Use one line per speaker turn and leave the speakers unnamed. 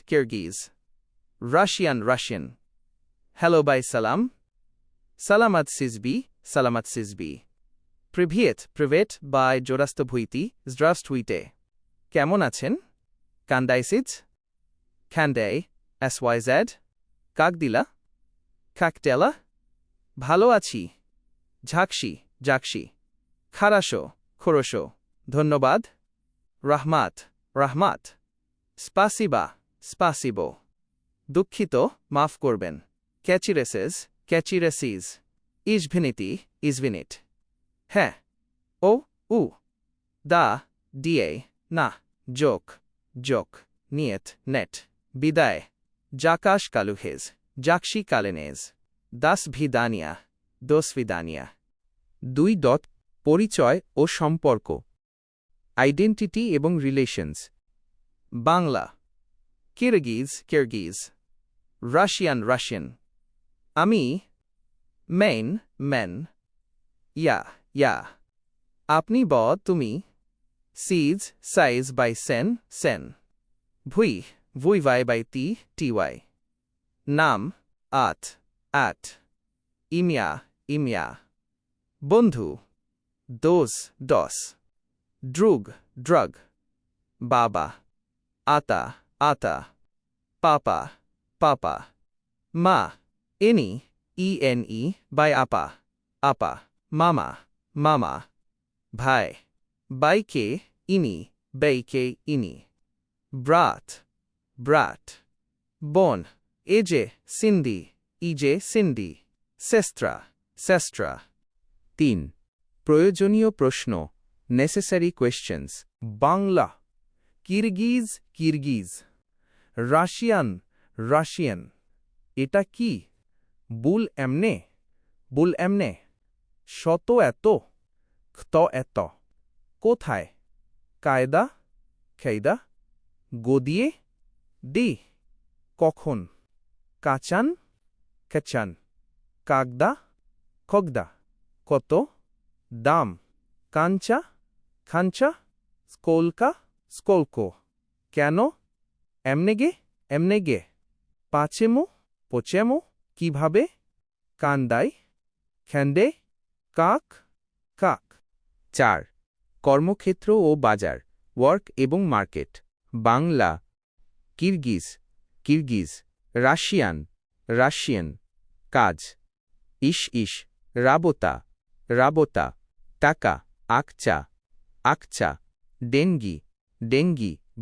Kyrgyz. Russian. Hello by salam. Salamat sizbi. Privet by Jorastobhuiti, Zdravstvuyte. Kemon achen? Kandaisiz? Kanday, SYZ. Kagdila? Kakdela? Bhalo achi. Jakshi. Khorosho. Dhonnobad. Rahmat. Spasibo. Dukkhito, maaf korben. Catchyreses. Izvinit. He. U. Da, na. Joke. Net. Bidaye. Jakash kaluhez. Jakshi kalenez. Das vidania.
2. পরিচয় ও সম্পর্ক identity এবং relations
Bangla. Kyrgyz. Russian. Ami. Men. Ya. Apni bo tumi. Size by sen. Vui by ty. Nam. At. Imya. Bondhu. Dos. Drug. Baba. Ata. Papa. Ma. Ene by apa. Mama. Bhai. Baike ini. Brat. Bon. Ej Cindy. Sestra.
3. প্রয়োজনীয় প্রশ্ন necessary questions
Bangla Kyrgyz Russian এটা কি বুল এমনে শত এত খ্ত এত কোথায় কায়দা গদিয়ে দি কখন কাচান কাগদা খগদা কত দাম খাঞ্চা স্কোলকো কেন এমনেগে পোচেমো কিভাবে কান্দাই খেন্দে কাক
4. কর্মক্ষেত্র ও বাজার ওয়ার্ক এবং মার্কেট বাংলা কিরগিজ রাশিয়ান কাজ ইশ রাবতা টাকা আকচা ডেঙ্গি